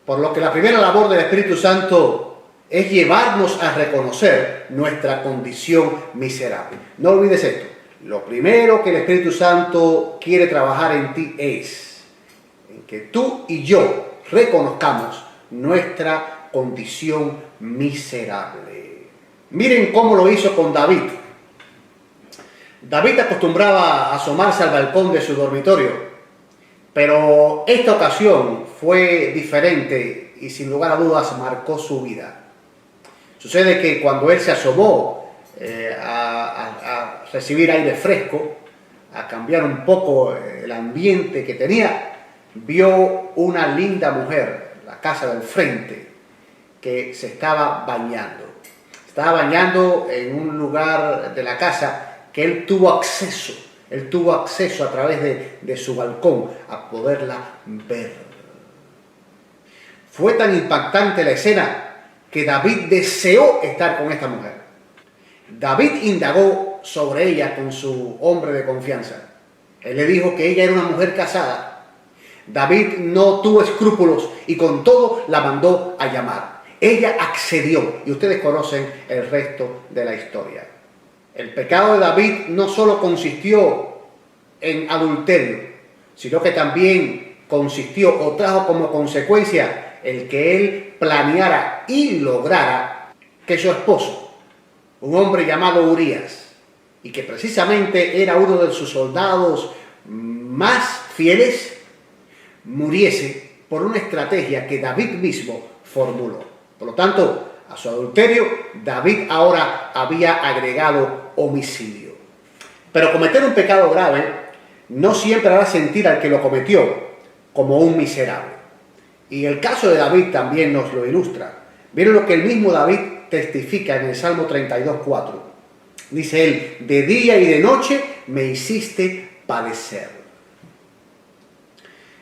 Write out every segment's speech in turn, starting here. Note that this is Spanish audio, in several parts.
Por lo que la primera labor del Espíritu Santo es llevarnos a reconocer nuestra condición miserable. No olvides esto. Lo primero que el Espíritu Santo quiere trabajar en ti es en que tú y yo reconozcamos nuestra condición miserable. Miren cómo lo hizo con David. David acostumbraba a asomarse al balcón de su dormitorio, pero esta ocasión fue diferente y sin lugar a dudas marcó su vida. Sucede que cuando él se asomó a recibir aire fresco, a cambiar un poco el ambiente que tenía, vio una linda mujer, la casa del frente, que se estaba bañando. Estaba bañando en un lugar de la casa que él tuvo acceso. Él tuvo acceso a través de su balcón a poderla ver. Fue tan impactante la escena que David deseó estar con esta mujer. David indagó sobre ella con su hombre de confianza. Él le dijo que ella era una mujer casada. David no tuvo escrúpulos y con todo la mandó a llamar. Ella accedió y ustedes conocen el resto de la historia. El pecado de David no solo consistió en adulterio, sino que también consistió o trajo como consecuencia el que él planeara y lograra que su esposo, un hombre llamado Urías, y que precisamente era uno de sus soldados más fieles, muriese por una estrategia que David mismo formuló. Por lo tanto, a su adulterio, David ahora había agregado homicidio. Pero cometer un pecado grave no siempre hará sentir al que lo cometió como un miserable. Y el caso de David también nos lo ilustra. Miren lo que el mismo David testifica en el Salmo 32:4. Dice él: de día y de noche me hiciste padecer.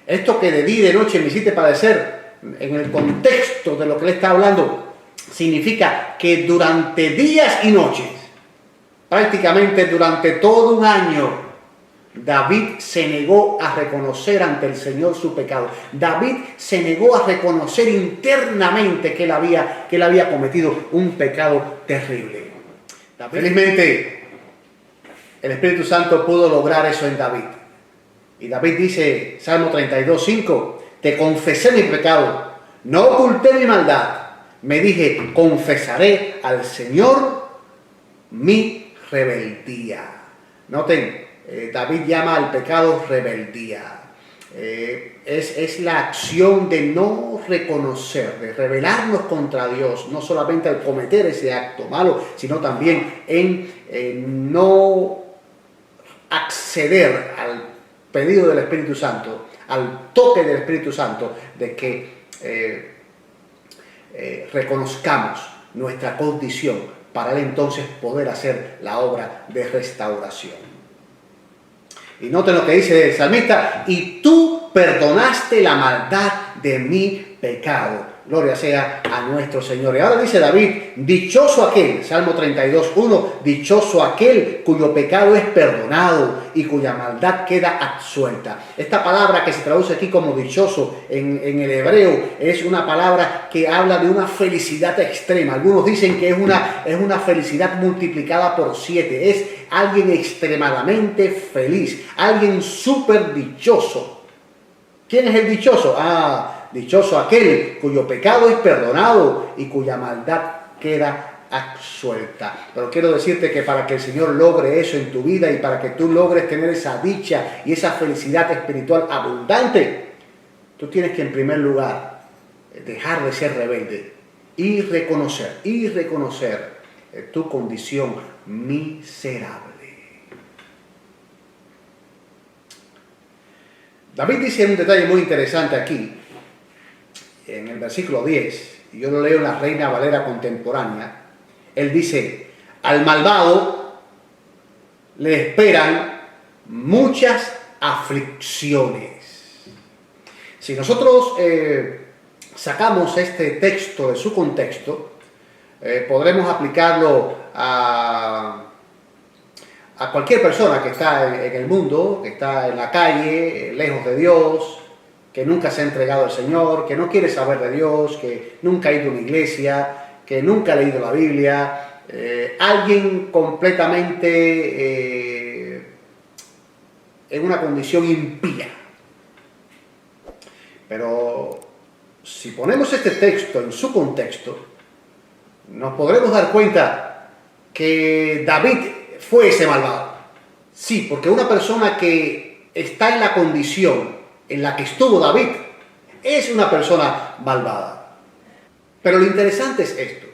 Esto que de día y de noche me hiciste padecer, en el contexto de lo que él está hablando, significa que durante días y noches, prácticamente durante todo un año, David se negó a reconocer ante el Señor su pecado. David se negó a reconocer internamente que él había cometido un pecado terrible. Felizmente, el Espíritu Santo pudo lograr eso en David. Y David dice, Salmo 32:5, te confesé mi pecado, no oculté mi maldad. Me dije, confesaré al Señor mi rebeldía. Noten, David llama al pecado rebeldía. Es la acción de no reconocer, de rebelarnos contra Dios, no solamente al cometer ese acto malo, sino también en no acceder al pedido del Espíritu Santo, al toque del Espíritu Santo, de que reconozcamos nuestra condición para él entonces poder hacer la obra de restauración. Y noten lo que dice el salmista: y tú perdonaste la maldad de mi pecado. Gloria sea a nuestro Señor. Y ahora dice David, dichoso aquel, Salmo 32:1, dichoso aquel cuyo pecado es perdonado y cuya maldad queda absuelta. Esta palabra que se traduce aquí como dichoso en el hebreo es una palabra que habla de una felicidad extrema. Algunos dicen que es una felicidad multiplicada por 7. Es alguien extremadamente feliz, alguien súper dichoso. ¿Quién es el dichoso? Dichoso aquel cuyo pecado es perdonado y cuya maldad queda absuelta. Pero quiero decirte que para que el Señor logre eso en tu vida y para que tú logres tener esa dicha y esa felicidad espiritual abundante, tú tienes que en primer lugar dejar de ser rebelde y reconocer tu condición miserable. David dice un detalle muy interesante aquí, en el versículo 10, y yo lo leo en la Reina Valera contemporánea. Él dice, al malvado le esperan muchas aflicciones. Si nosotros sacamos este texto de su contexto, podremos aplicarlo a cualquier persona que está en el mundo, que está en la calle, lejos de Dios, que nunca se ha entregado al Señor, que no quiere saber de Dios, que nunca ha ido a una iglesia, que nunca ha leído la Biblia, alguien completamente en una condición impía. Pero si ponemos este texto en su contexto, nos podremos dar cuenta que David fue ese malvado. Sí, porque una persona que está en la condición en la que estuvo David es una persona malvada. Pero lo interesante es esto.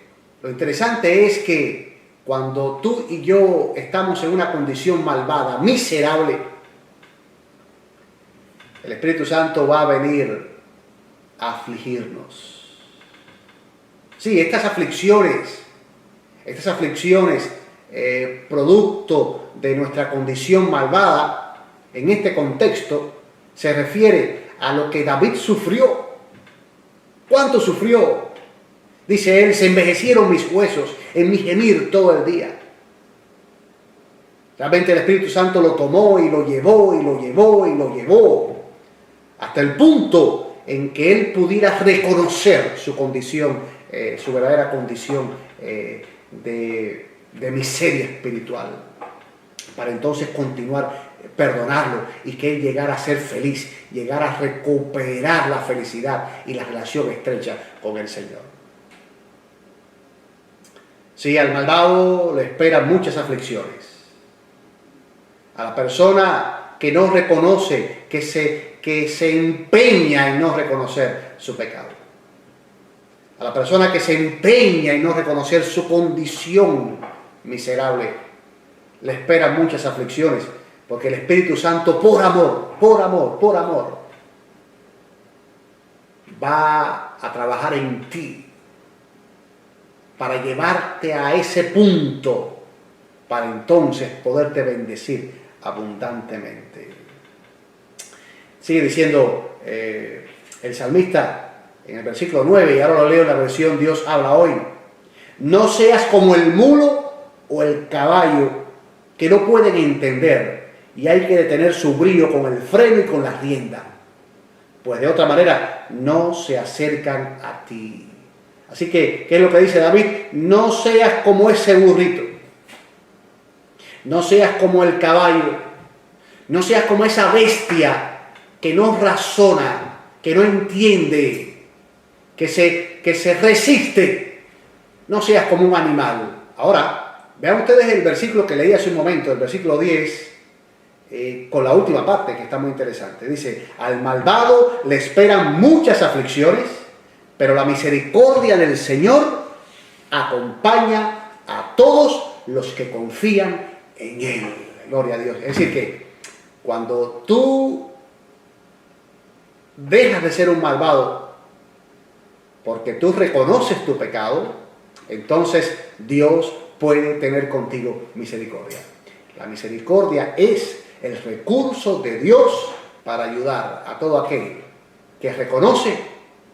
Lo interesante es que cuando tú y yo estamos en una condición malvada, miserable, el Espíritu Santo va a venir a afligirnos. Sí, estas aflicciones, producto de nuestra condición malvada, en este contexto, se refiere a lo que David sufrió. ¿Cuánto sufrió? Dice él, se envejecieron mis huesos en mi gemir todo el día. Realmente el Espíritu Santo lo tomó y lo llevó y lo llevó y lo llevó hasta el punto en que él pudiera reconocer su condición, su verdadera condición de miseria espiritual, para entonces continuar, perdonarlo y que él llegara a ser feliz, llegara a recuperar la felicidad y la relación estrecha con el Señor. Sí, al malvado le esperan muchas aflicciones. A la persona que no reconoce, que se empeña en no reconocer su pecado. A la persona que se empeña en no reconocer su condición miserable, le esperan muchas aflicciones, porque el Espíritu Santo, por amor, va a trabajar en ti para llevarte a ese punto, para entonces poderte bendecir abundantemente. Sigue diciendo el salmista en el versículo 9, y ahora lo leo en la versión Dios habla hoy: no seas como el mulo o el caballo, que no pueden entender y hay que detener su brío con el freno y con la rienda, pues de otra manera no se acercan a ti. Así que, ¿qué es lo que dice David? No seas como ese burrito, no seas como el caballo, no seas como esa bestia que no razona, que no entiende, que se resiste. No seas como un animal. Ahora, vean ustedes el versículo que leí hace un momento, el versículo 10, con la última parte que está muy interesante. Dice, al malvado le esperan muchas aflicciones, pero la misericordia del Señor acompaña a todos los que confían en Él. Gloria a Dios. Es decir que cuando tú dejas de ser un malvado porque tú reconoces tu pecado, entonces Dios puede tener contigo misericordia. La misericordia es el recurso de Dios para ayudar a todo aquel que reconoce,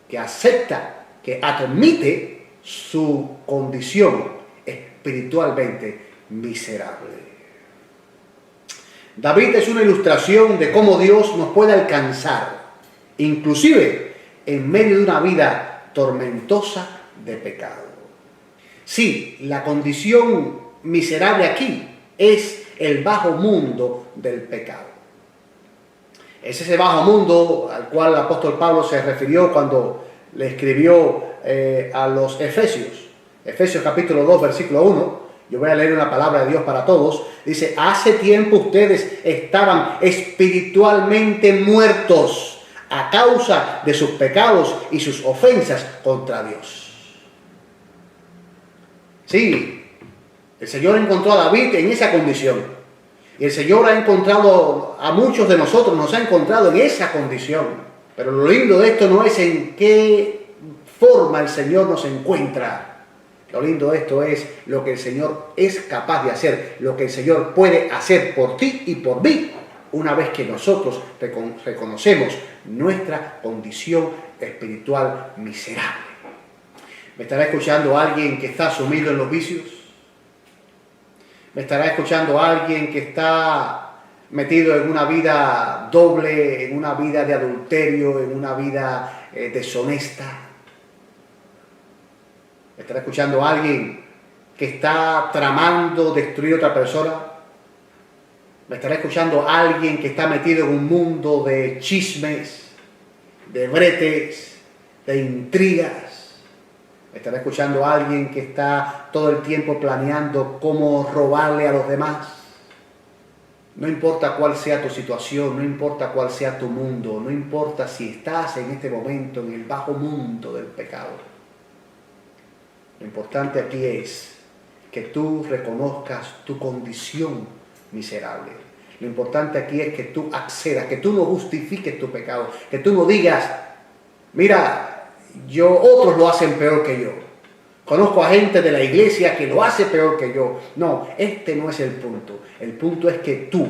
que acepta, que admite su condición espiritualmente miserable. David es una ilustración de cómo Dios nos puede alcanzar, inclusive en medio de una vida tormentosa de pecado. Sí, la condición miserable aquí es el bajo mundo del pecado. Es ese bajo mundo al cual el apóstol Pablo se refirió cuando le escribió a los Efesios. Efesios capítulo 2, versículo 1. Yo voy a leer una palabra de Dios para todos. Dice, hace tiempo ustedes estaban espiritualmente muertos a causa de sus pecados y sus ofensas contra Dios. Sí, el Señor encontró a David en esa condición. Y el Señor ha encontrado a muchos de nosotros, nos ha encontrado en esa condición. Pero lo lindo de esto no es en qué forma el Señor nos encuentra. Lo lindo de esto es lo que el Señor es capaz de hacer, lo que el Señor puede hacer por ti y por mí, una vez que nosotros reconocemos nuestra condición espiritual miserable. ¿Me estará escuchando alguien que está sumido en los vicios? ¿Me estará escuchando alguien que está metido en una vida doble, en una vida de adulterio, en una vida deshonesta. ¿Me estará escuchando alguien que está tramando destruir a otra persona? ¿Me estará escuchando alguien que está metido en un mundo de chismes, de bretes, de intrigas? ¿Me estará escuchando alguien que está todo el tiempo planeando cómo robarle a los demás? No importa cuál sea tu situación, no importa cuál sea tu mundo, no importa si estás en este momento en el bajo mundo del pecado. Lo importante aquí es que tú reconozcas tu condición miserable. Lo importante aquí es que tú accedas, que tú no justifiques tu pecado, que tú no digas, mira, otros lo hacen peor que yo. Conozco a gente de la iglesia que lo hace peor que yo. No, este no es el punto. El punto es que tú,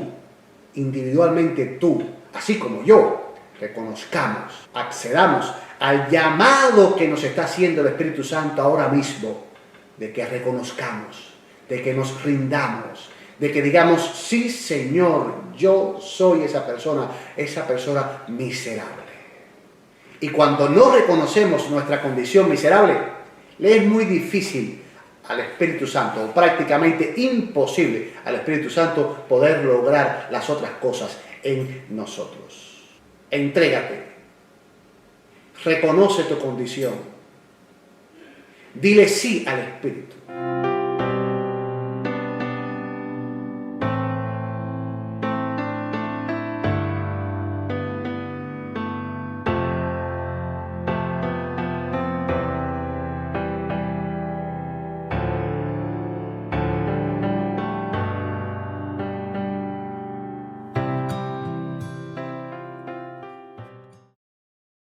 individualmente tú, así como yo, reconozcamos, accedamos al llamado que nos está haciendo el Espíritu Santo ahora mismo, de que reconozcamos, de que nos rindamos, de que digamos, sí Señor, yo soy esa persona miserable. Y cuando no reconocemos nuestra condición miserable, le es muy difícil al Espíritu Santo, o prácticamente imposible al Espíritu Santo poder lograr las otras cosas en nosotros. Entrégate, reconoce tu condición, dile sí al Espíritu.